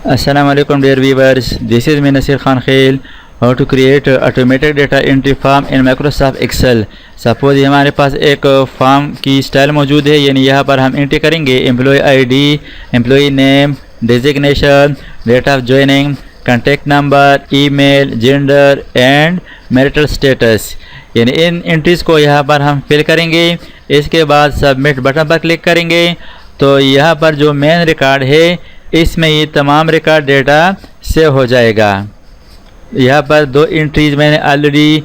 Assalamu alaikum dear viewers, this is me Nasir Khan Khail. How to create automatic data entry form in Microsoft Excel. Suppose हमारे पास एक form की style मौजूद है, यानी यहाँ पर हम एंट्री करेंगे employ ID, employ name, designation, date of joining, contact number, email, gender and marital status. यानी इन एंट्रीज़ को यहाँ पर हम फिल करेंगे। इसके बाद सबमिट बटन पर क्लिक करेंगे तो यहाँ पर जो मेन रिकॉर्ड है इसमें ये तमाम रिकॉर्ड डेटा सेव हो जाएगा। यहाँ पर दो एंट्रीज मैंने ऑलरेडी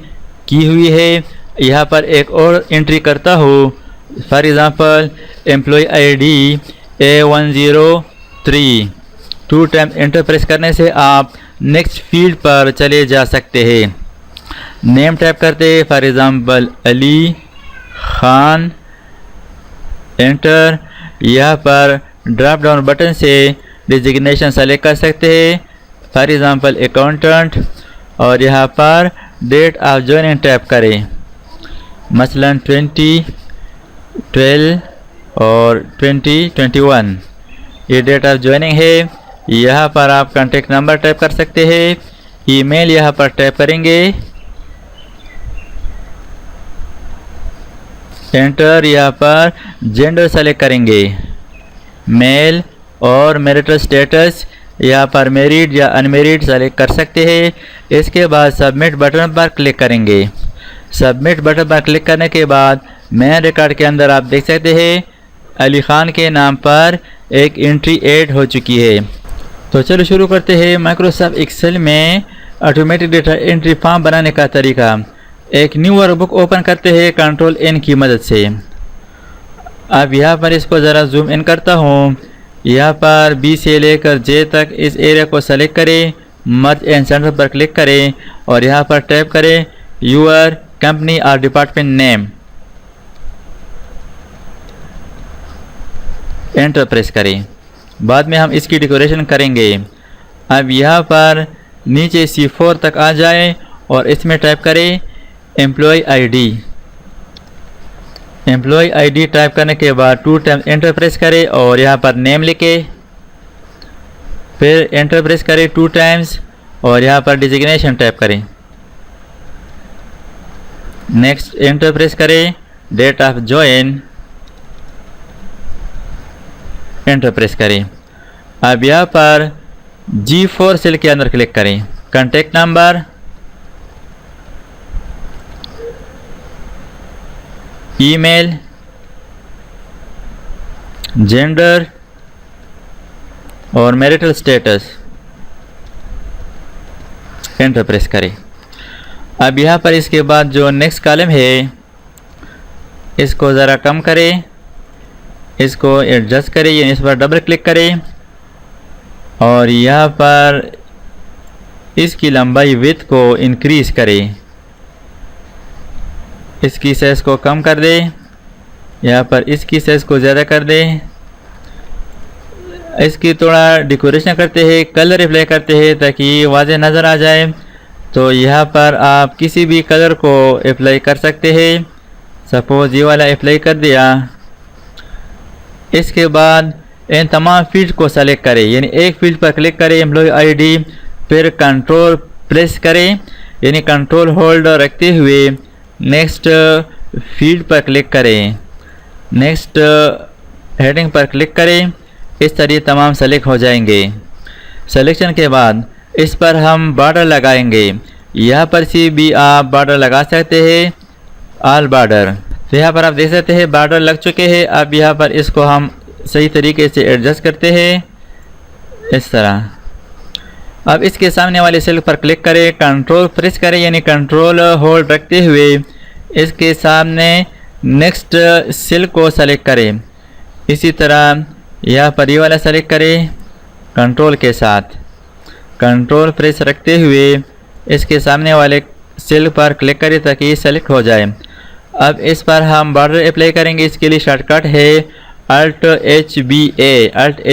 की हुई है। यहाँ पर एक और एंट्री करता हूँ, for example employ ID A103। 2 time enter press करने से आप नेक्स्ट फील्ड पर चले जा सकते हैं। नेम टाइप करते हैं, for example Ali Khan, enter. यहाँ पर ड्रॉप डाउन बटन से डिजिग्नेशन सेलेक्ट कर सकते हैं, फॉर एग्ज़ाम्पल अकाउंटेंट, और यहाँ पर डेट ऑफ ज्वाइनिंग टाइप करें, मसलन 2012 और 2021 ये डेट ऑफ ज्वाइनिंग है। यहाँ पर आप कॉन्टैक्ट नंबर टाइप कर सकते हैं, ईमेल यहाँ पर टाइप करेंगे, एंटर। यहाँ पर जेंडर सेलेक्ट करेंगे, मेल, और मैरिटल स्टेटस यहाँ पर मैरिड या अनमैरिड सेलेक्ट कर सकते हैं। इसके बाद सबमिट बटन पर क्लिक करेंगे। सबमिट बटन पर क्लिक करने के बाद मेन रिकॉर्ड के अंदर आप देख सकते हैं अली खान के नाम पर एक एंट्री ऐड हो चुकी है। तो चलो शुरू करते हैं माइक्रोसॉफ्ट एक्सेल में ऑटोमेटिक डेटा एंट्री फॉर्म बनाने का तरीका। एक न्यू वर्कबुक ओपन करते हैं कंट्रोल एन की मदद से। अब यहाँ पर इसको ज़रा जूम इन करता हूँ। यहाँ पर बी से लेकर जे तक इस एरिया को सेलेक्ट करें, मर्ज एंड सेंटर पर क्लिक करें और यहाँ पर टाइप करें यूर कंपनी और डिपार्टमेंट नेम, एंटर प्रेस करें। बाद में हम इसकी डेकोरेशन करेंगे। अब यहाँ पर नीचे C4 तक आ जाए और इसमें टाइप करें employ ID. Employ ID type करने के बाद 2 टाइम एंटर प्रेस करें और यहाँ पर नेम लिखे, फिर एंटर प्रेस करें 2 टाइम्स और यहाँ पर डिजिग्नेशन टाइप करें, नेक्स्ट एंटर प्रेस करें, date of join, enter press करें। अब यहाँ पर G4 सेल के अंदर क्लिक करें, कॉन्टैक्ट नंबर, ईमेल, जेंडर और मैरिटल स्टेटस, एंटर प्रेस करें। अब यहाँ पर इसके बाद जो नेक्स्ट कॉलम है इसको ज़रा कम करें, इसको एडजस्ट करें, यानी इस पर डबल क्लिक करें और यहाँ पर इसकी लंबाई विड्थ को इंक्रीज़ करें, इसकी साइज़ को कम कर दें, यहाँ पर इसकी साइज़ को ज़्यादा कर दें। इसकी थोड़ा डेकोरेशन करते हैं, कलर अप्लाई करते हैं ताकि वाज़ेह नज़र आ जाए। तो यहाँ पर आप किसी भी कलर को अप्लाई कर सकते हैं। सपोज ये वाला अप्लाई कर दिया। इसके बाद इन तमाम फील्ड को सेलेक्ट करें, यानी एक फील्ड पर क्लिक करें एम्प्लॉय आईडी, फिर कंट्रोल प्रेस करें, यानी कंट्रोल होल्ड रखते हुए नेक्स्ट फील्ड पर क्लिक करें, नेक्स्ट हेडिंग पर क्लिक करें। इस तरह तमाम सेलेक्ट हो जाएंगे। सिलेक्शन के बाद इस पर हम बॉर्डर लगाएंगे। यहाँ पर से भी आप बॉर्डर लगा सकते हैं, ऑल बॉर्डर। तो यहाँ पर आप देख सकते हैं बॉर्डर लग चुके हैं। अब यहाँ पर इसको हम सही तरीके से एडजस्ट करते हैं इस तरह। अब इसके सामने वाले सेल पर क्लिक करें, कंट्रोल प्रेस करें, यानी कंट्रोल होल्ड रखते हुए इसके सामने नेक्स्ट सेल को सेलेक्ट करें। इसी तरह यहाँ पर ये वाला सेलेक्ट करें कंट्रोल के साथ, कंट्रोल प्रेस रखते हुए इसके सामने वाले सेल पर क्लिक करें ताकि ये सेलेक्ट हो जाए। अब इस पर हम बॉर्डर अप्लाई करेंगे। इसके लिए शॉर्टकट है Alt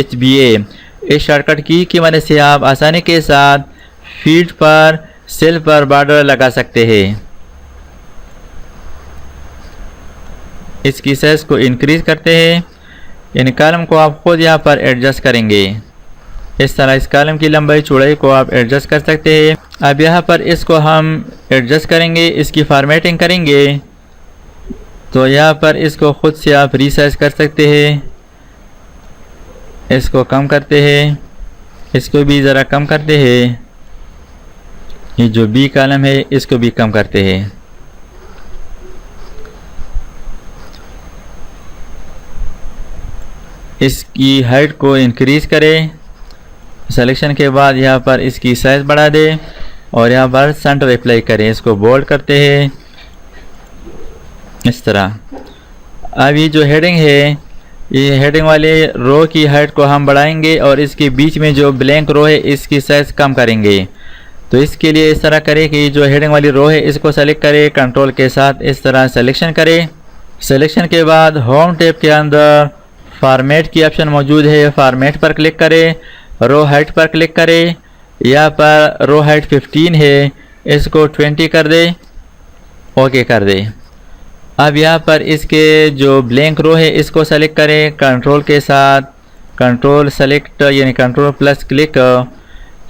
HBA। इस शॉर्टकट की मदद से आप आसानी के साथ फील्ड पर सेल पर बॉर्डर लगा सकते हैं। इसकी साइज को इंक्रीज करते हैं, यानी कॉलम को आप खुद यहाँ पर एडजस्ट करेंगे। इस तरह इस कॉलम की लंबाई चौड़ाई को आप एडजस्ट कर सकते हैं। अब यहाँ पर इसको हम एडजस्ट करेंगे, इसकी फॉर्मेटिंग करेंगे। तो यहाँ पर इसको ख़ुद से आप रीसाइज कर सकते हैं। इसको कम करते हैं, इसको भी ज़रा कम करते हैं। ये जो बी कॉलम है इसको भी कम करते हैं। इसकी हाइट को इंक्रीज़ करें। सिलेक्शन के बाद यहाँ पर इसकी साइज़ बढ़ा दें और यहाँ पर सेंटर अप्लाई करें। इसको बोल्ड करते हैं इस तरह। अब ये जो हेडिंग है, ये हेडिंग वाले रो की हाइट को हम बढ़ाएंगे और इसके बीच में जो ब्लैंक रो है इसकी साइज़ कम करेंगे। तो इसके लिए इस तरह करें कि जो हेडिंग वाली रो है इसको सेलेक्ट करें, कंट्रोल के साथ इस तरह सिलेक्शन करें। सिलेक्शन के बाद होम टैब के अंदर फॉर्मेट की ऑप्शन मौजूद है, फॉर्मेट पर क्लिक करें, रो हाइट पर क्लिक करें। यहाँ पर रो हाइट 15 है, इसको 20 कर दें, ओके कर दें। अब यहाँ पर इसके जो ब्लैंक रो है इसको सेलेक्ट करें, कंट्रोल के साथ कंट्रोल सेलेक्ट यानी कंट्रोल प्लस क्लिक।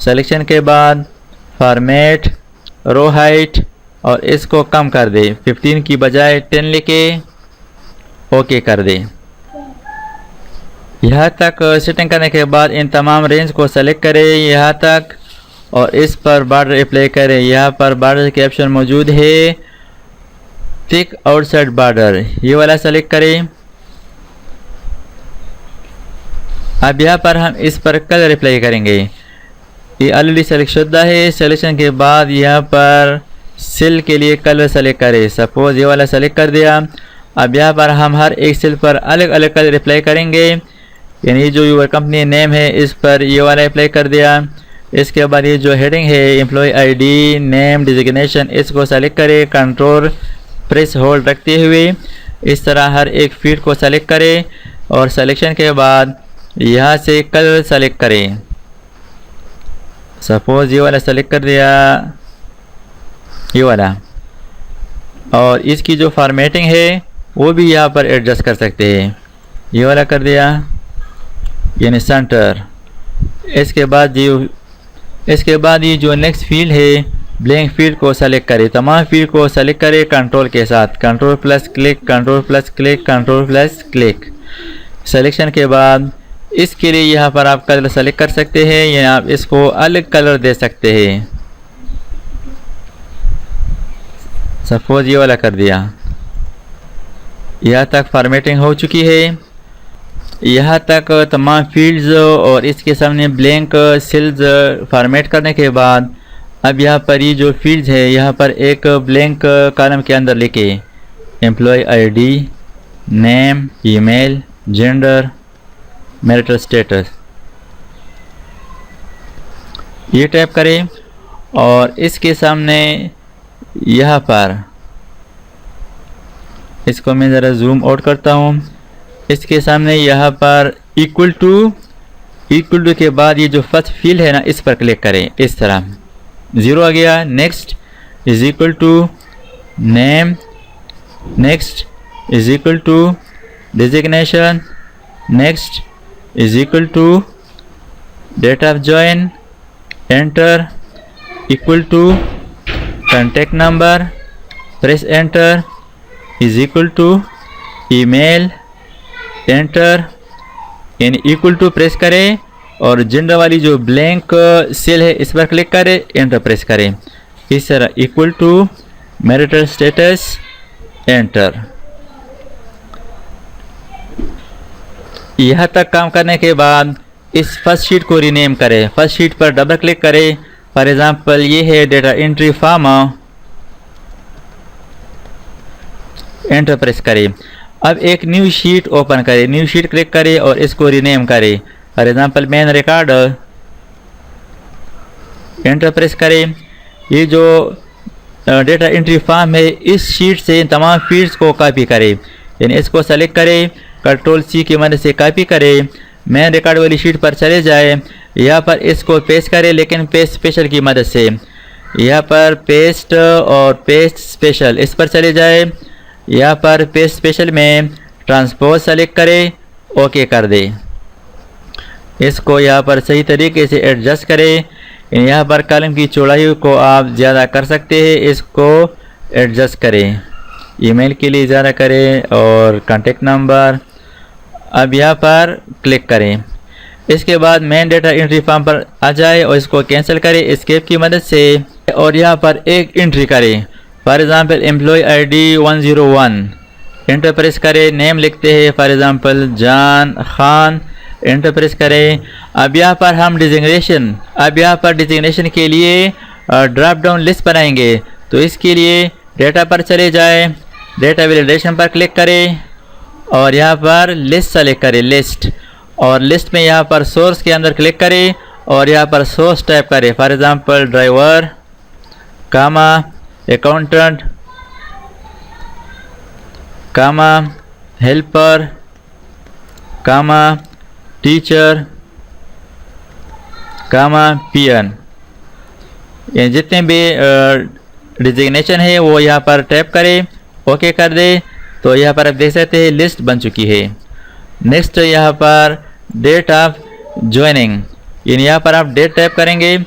सिलेक्शन के बाद फॉर्मेट, रो हाइट और इसको कम कर दें, 15 की बजाय 10 लिखे, ओके कर दें। यहाँ तक सेटिंग करने के बाद इन तमाम रेंज को सेलेक्ट करें यहाँ तक और इस पर बॉर्डर अप्लाई करें। यहाँ पर बॉर्डर के ऑप्शन मौजूद है, थिक आउटसाइड बॉर्डर, ये वाला सेलेक्ट करें। अब यहाँ पर हम इस पर कलर अप्लाई करेंगे। ये ऑलरेडी सेलेक्ट शुदा है। सिलेक्शन के बाद यहाँ पर सेल के लिए कलर सेलेक्ट करें। सपोज ये वाला सेलेक्ट कर दिया। अब यहाँ पर हम हर एक सेल पर अलग अलग कलर अप्लाई करेंगे। यानी जो यूर कंपनी नेम है इस पर ये वाला अप्लाई कर दिया। इसके बाद ये जो हेडिंग है एम्प्लॉय आईडी, नेम, डिजिग्नेशन, इसको सेलेक्ट करें, कंट्रोल प्रेस होल्ड रखते हुए इस तरह हर एक फील्ड को सेलेक्ट करें और सिलेक्शन के बाद यहाँ से कलर सेलेक्ट करें। सपोज ये वाला सेलेक्ट कर दिया, ये वाला, और इसकी जो फॉर्मेटिंग है वो भी यहाँ पर एडजस्ट कर सकते हैं। ये वाला कर दिया यानी सेंटर। इसके बाद ये जो नेक्स्ट फील्ड है ब्लैंक फील्ड को सेलेक्ट करें, तमाम फील्ड को सेलेक्ट करें कंट्रोल के साथ, control plus click, control plus click, control plus click. Selection के बाद इसके लिए यहाँ पर आप कलर सेलेक्ट कर सकते हैं या आप इसको अलग कलर दे सकते हैं। सपोज ये वाला कर दिया। यहाँ तक फॉर्मेटिंग हो चुकी है। यहाँ तक तमाम फील्ड्स और इसके सामने ब्लैंक सेल्स फॉर्मेट करने के बाद अब यहाँ पर ये जो फील्ड्स है यहाँ पर एक ब्लैंक कॉलम के अंदर लिखे employ ID, name, email, gender, marital status, ये टाइप करें और इसके सामने यहाँ पर इसको मैं ज़रा जूम आउट करता हूँ। इसके सामने यहाँ पर इक्वल टू के बाद ये जो फर्स्ट फील्ड है ना इस पर क्लिक करें। इस तरह 0 आ गया। Next is equal to name, next is equal to designation, next is equal to date of join, enter, equal to contact number, press enter, is equal to email, enter, यानी इक्वल टू प्रेस करें और gender वाली जो blank cell है इस पर click करें, enter press करें। इस तरह equal to marital status, enter. यहाँ तक काम करने के बाद इस फर्स्ट शीट को रीनेम करें। फर्स्ट शीट पर डबल क्लिक करें। फॉर एग्जांपल ये है data entry form, enter press करें। अब एक न्यू शीट ओपन करें, न्यू शीट क्लिक करें और इसको रीनेम करें। For example main record, enter press करें। ये जो डेटा एंट्री फॉर्म है इस शीट से तमाम फील्ड्स को कॉपी करें, यानी इसको सेलेक्ट करें, कंट्रोल सी की मदद से कॉपी करें, मेन रिकॉर्ड वाली शीट पर चले जाए, यहाँ पर इसको पेस्ट करें लेकिन पेस्ट स्पेशल की मदद से। यहाँ पर पेस्ट और पेस्ट स्पेशल इस पर चले जाए। यहाँ पर पेस्ट स्पेशल में ट्रांसपोज सेलेक्ट करें, ओके कर दें। इसको यहाँ पर सही तरीके से एडजस्ट करें। यहाँ पर कॉलम की चौड़ाई को आप ज़्यादा कर सकते हैं, इसको एडजस्ट करें। ईमेल के लिए ज़्यादा करें और कॉन्टेक्ट नंबर। अब यहाँ पर क्लिक करें। इसके बाद मेन डेटा एंट्री फॉर्म पर आ जाए और इसको कैंसिल करें एस्केप की मदद से और यहाँ पर एक एंट्री करें। For example employ ID 101, enter press करें। नेम लिखते हैं फॉर एग्ज़ाम्पल जान खान, एंटर प्रेस करें। अब यहाँ पर हम डिजिग्नेशन के लिए ड्रॉप डाउन लिस्ट बनाएंगे। तो इसके लिए डेटा पर चले जाएं, डेटा वैलिडेशन पर क्लिक करें और यहाँ पर लिस्ट सेलेक्ट करें, लिस्ट। और लिस्ट में यहाँ पर सोर्स के अंदर क्लिक करें और यहाँ पर सोर्स टाइप करें। For example driver comma accountant comma helper comma teacher comma peon. ये जितने भी डिजिग्नेशन है वो यहाँ पर टैप करें, ओके कर दे। तो यहाँ पर आप देख सकते हैं लिस्ट बन चुकी है। नेक्स्ट यहाँ पर डेट ऑफ ज्वाइनिंग, यानी यहाँ पर आप डेट टाइप करेंगे।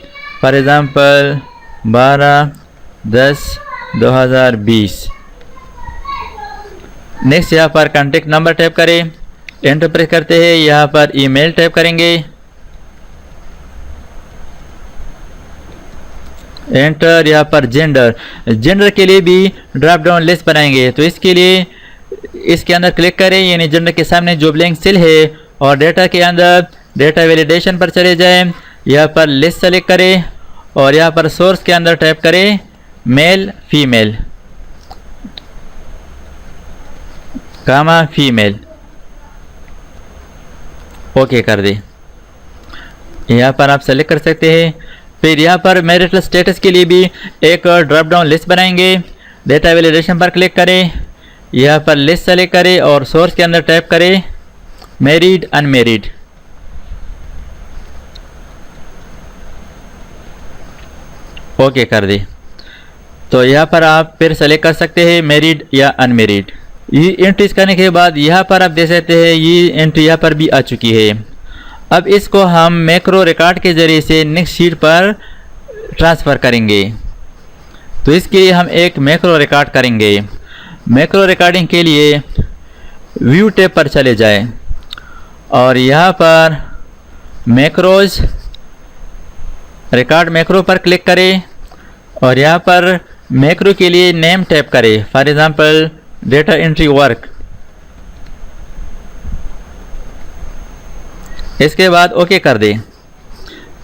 For example 12/10/2020। नेक्स्ट यहाँ पर कॉन्टेक्ट नंबर टाइप करें, एंटर प्रेस करते हैं। यहाँ पर ईमेल टाइप करेंगे, एंटर। यहाँ पर जेंडर के लिए भी ड्रॉप डाउन लिस्ट बनाएंगे। तो इसके लिए इसके अंदर क्लिक करें, यानी जेंडर के सामने जो ब्लैंक सेल है और डेटा के अंदर डेटा वैलिडेशन पर चले जाएं। यहाँ पर लिस्ट सेलेक्ट करें और यहाँ पर सोर्स के अंदर टाइप करें मेल फीमेल कामा फीमेल, ओके कर दे। यहाँ पर आप सेलेक्ट कर सकते हैं। फिर यहाँ पर मैरिटल स्टेटस के लिए भी एक ड्रॉप डाउन लिस्ट बनाएंगे। डेटा वैलिडेशन पर क्लिक करें, यहाँ पर लिस्ट सेलेक्ट करें और सोर्स के अंदर टाइप करें मैरिड अनमैरिड, ओके कर दे। तो यहाँ पर आप फिर सेलेक्ट कर सकते हैं मैरिड या अनमैरिड। ये एंट्रीज करने के बाद यहाँ पर आप देख सकते हैं ये एंट्री यहाँ पर भी आ चुकी है। अब इसको हम मैक्रो रिकॉर्ड के ज़रिए से नेक्स्ट शीट पर ट्रांसफ़र करेंगे। तो इसके लिए हम एक मैक्रो रिकॉर्ड करेंगे। मैक्रो रिकॉर्डिंग के लिए व्यू टैब पर चले जाएं और यहाँ पर मैक्रोज रिकॉर्ड मैक्रो पर क्लिक करें और यहाँ पर मैक्रो के लिए नेम टाइप करें। For example data entry work. इसके बाद ओके कर दें।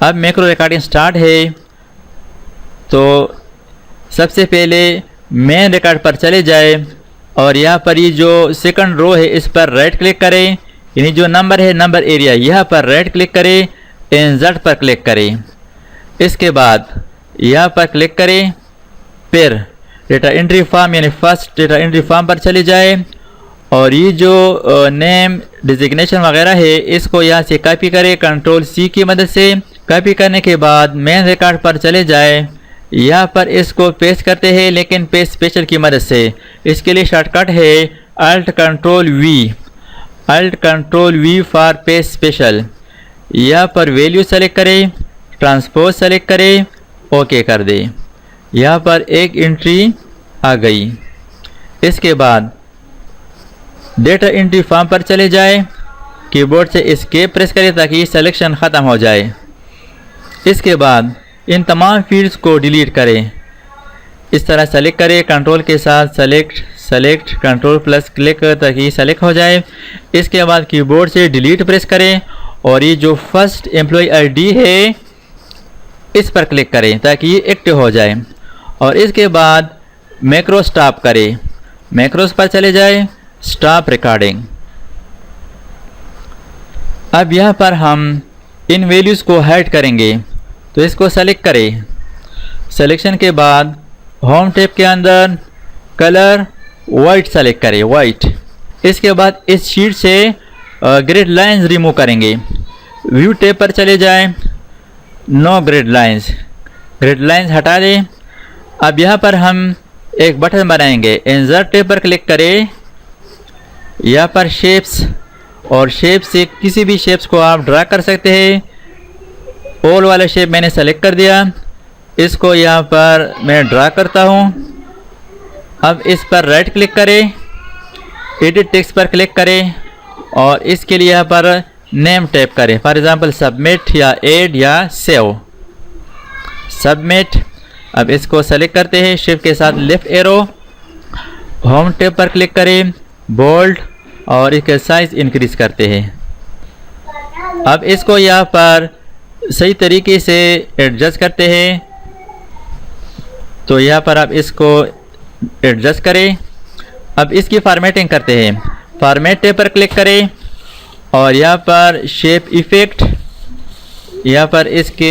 अब मैक्रो रिकॉर्डिंग स्टार्ट है। तो सबसे पहले मेन रिकॉर्ड पर चले जाए और यहाँ पर ये जो सेकंड रो है इस पर राइट क्लिक करें, यानी जो नंबर है नंबर एरिया यहाँ पर राइट क्लिक करें, इंसर्ट पर क्लिक करें। इसके बाद यहाँ पर क्लिक करें, फिर डेटा एंट्री फॉर्म यानी फर्स्ट डेटा एंट्री फॉर्म पर चले जाए और ये जो नेम डिजिग्नेशन वगैरह है इसको यहाँ से कॉपी करें Ctrl+C की मदद से। कॉपी करने के बाद मेन रिकॉर्ड पर चले जाए, यहाँ पर इसको पेस्ट करते हैं लेकिन पेस्ट स्पेशल की मदद से। इसके लिए शॉर्टकट है Alt+V फॉर पेस्ट स्पेशल। यहाँ पर वैल्यू सेलेक्ट करें, ट्रांसपोज सेलेक्ट करें, ओके कर दें। यहाँ पर एक एंट्री आ गई। इसके बाद डेटा एंट्री फॉर्म पर चले जाए, कीबोर्ड से एस्केप प्रेस करें ताकि सिलेक्शन ख़त्म हो जाए। इसके बाद इन तमाम फील्ड्स को डिलीट करें। इस तरह सेलेक्ट करें, कंट्रोल के साथ सेलेक्ट Ctrl+ क्लिक ताकि सेलेक्ट हो जाए। इसके बाद कीबोर्ड से डिलीट प्रेस करें और ये जो फर्स्ट एम्प्लॉय ID है इस पर क्लिक करें ताकि ये एक्टिव हो जाए। और इसके बाद मैक्रो स्टॉप करें, मैक्रोस पर चले जाए, स्टॉप रिकॉर्डिंग। अब यहाँ पर हम इन वैल्यूज़ को हाइड करेंगे। तो इसको सेलेक्ट करें। सिलेक्शन के बाद होम टैब के अंदर कलर वाइट सेलेक्ट करें, वाइट। इसके बाद इस शीट से ग्रिड लाइंस रिमूव करेंगे। व्यू टैब पर चले जाएं, नो ग्रिड लाइंस हटा दें। अब यहाँ पर हम एक बटन बनाएंगे, इंसर्ट टैब पर क्लिक करें, यहाँ पर शेप्स और शेप से किसी भी शेप्स को आप ड्रा कर सकते हैं। ऑल वाला शेप मैंने सेलेक्ट कर दिया, इसको यहाँ पर मैं ड्रा करता हूँ। अब इस पर राइट क्लिक करें, एडिट टेक्स्ट पर क्लिक करें और इसके लिए यहाँ पर नेम टाइप करें, फॉर एग्जांपल सबमिट या ऐड या सेव। सबमिट। अब इसको सेलेक्ट करते हैं, शिफ्ट के साथ लेफ्ट एरो, होम टैब पर क्लिक करें, बोल्ड और इसका साइज इंक्रीज करते हैं। अब इसको यहाँ पर सही तरीके से एडजस्ट करते हैं, तो यहाँ पर आप इसको एडजस्ट करें। अब इसकी फॉर्मेटिंग करते हैं, फॉर्मेट टैब पर क्लिक करें और यहाँ पर शेप इफ़ेक्ट, यहाँ पर इसके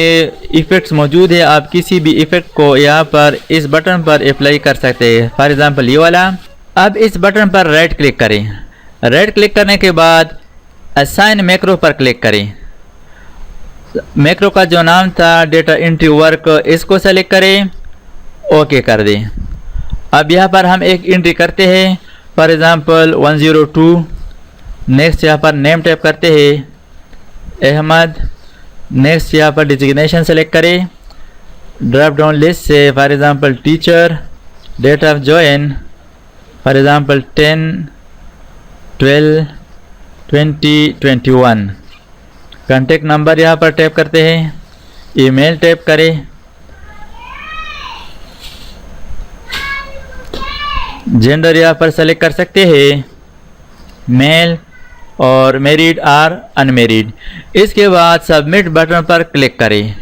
इफ़ेक्ट्स मौजूद है। आप किसी भी इफ़ेक्ट को यहाँ पर इस बटन पर अप्लाई कर सकते हैं, फॉर एग्जांपल ये वाला। अब इस बटन पर राइट क्लिक करें, राइट क्लिक करने के बाद असाइन मैक्रो पर क्लिक करें। मैक्रो का जो नाम था डेटा एंट्री वर्क, इसको सेलेक्ट करें, ओके कर दें। अब यहाँ पर हम एक एंट्री करते हैं, फॉर एग्जांपल 102। नेक्स्ट यहाँ पर नेम टाइप करते हैं अहमद। नेक्स्ट यहाँ पर डिजिग्नेशन सेलेक्ट करें, ड्रॉप डाउन लिस्ट से for example teacher, date of join for example 10, 12, 20, 21। Contact number यहाँ पर टाइप करते हैं, ईमेल टाइप करें, जेंडर यहाँ पर सेलेक्ट कर सकते हैं मेल और मैरिड और अनमैरिड। इसके बाद सबमिट बटन पर क्लिक करें।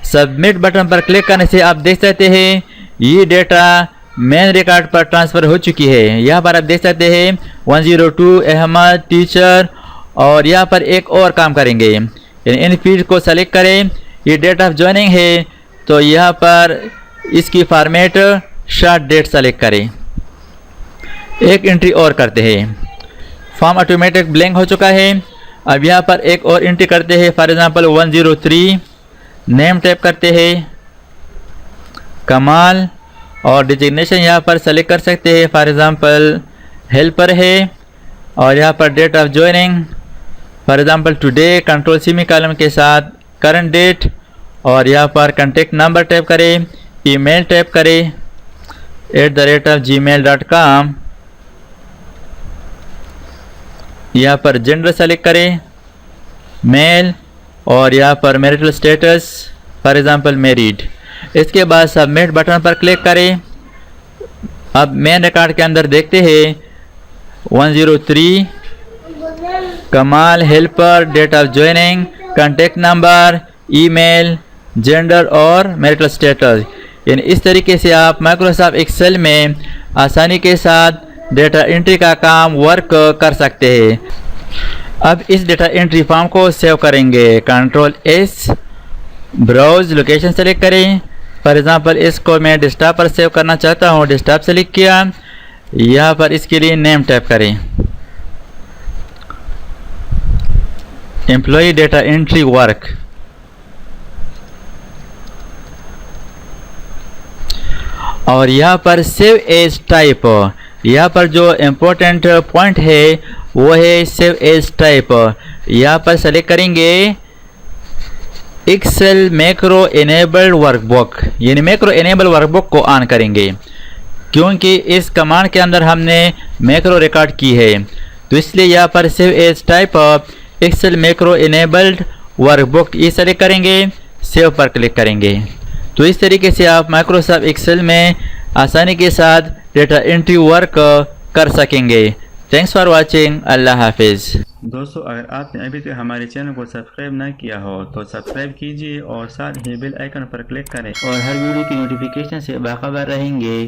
सबमिट बटन पर क्लिक करने से आप देख सकते हैं ये डेटा मेन रिकॉर्ड पर ट्रांसफ़र हो चुकी है। यहाँ पर आप देख सकते हैं 102 अहमद टीचर। और यहाँ पर एक और काम करेंगे, इन फील्ड को सेलेक्ट करें, ये डेट ऑफ ज्वाइनिंग है तो यहाँ पर इसकी फॉर्मेट शॉर्ट डेट सेलेक्ट करें। एक एंट्री और करते हैं, फॉर्म ऑटोमेटिक ब्लैंक हो चुका है। अब यहाँ पर एक और एंट्री करते हैं, फॉर एग्जांपल 103। नेम टाइप करते हैं कमाल और डिजिग्नेशन यहाँ पर सेलेक्ट कर सकते हैं, फॉर एग्जांपल हेल्पर है। और यहाँ पर date of joining for example today, control semicolon के साथ करंट डेट। और यहाँ पर कॉन्टेक्ट नंबर टाइप करें, ईमेल टाइप करें @gmail.com। यहाँ पर जेंडर सेलेक्ट करें मेल और यहाँ पर marital status for example married. इसके बाद सबमिट बटन पर क्लिक करें। अब मेन रिकॉर्ड के अंदर देखते हैं 103 Kamal helper, date of joining, contact number, email, gender और मैरिटल स्टेटस। यानी इस तरीके से आप माइक्रोसॉफ्ट एक्सेल में आसानी के साथ डेटा एंट्री का काम वर्क कर सकते हैं। अब इस डेटा एंट्री फॉर्म को सेव करेंगे, control S, browse location select करें। फॉर एग्जांपल इसको मैं डेस्कटॉप पर सेव करना चाहता हूँ, डेस्कटॉप सेलेक्ट किया। यहाँ पर इसके लिए नेम टाइप करें, एम्प्लॉय डेटा एंट्री वर्क। और यहाँ पर सेव एज टाइप, यहाँ पर जो इम्पोर्टेंट पॉइंट है वो है सेव एज टाइप। यहाँ पर सेलेक्ट करेंगे एक्सेल मैक्रो इनेबल्ड वर्कबुक, यानी मैक्रो इनेबल वर्कबुक को ऑन करेंगे क्योंकि इस कमांड के अंदर हमने मैक्रो रिकॉर्ड की है, तो इसलिए यहाँ पर save as type excel macro enabled workbook ये सेलेक्ट करेंगे, सेव पर क्लिक करेंगे। तो इस तरीके से आप माइक्रोसॉफ्ट एक्सेल में आसानी के साथ डेटा एंट्री वर्क कर सकेंगे। थैंक्स फॉर वाचिंग, अल्लाह हाफिज़। दोस्तों, अगर आपने अभी तक हमारे चैनल को सब्सक्राइब ना किया हो तो सब्सक्राइब कीजिए और साथ ही बेल आइकन पर क्लिक करें और हर वीडियो की नोटिफिकेशन से बाखबर रहेंगे।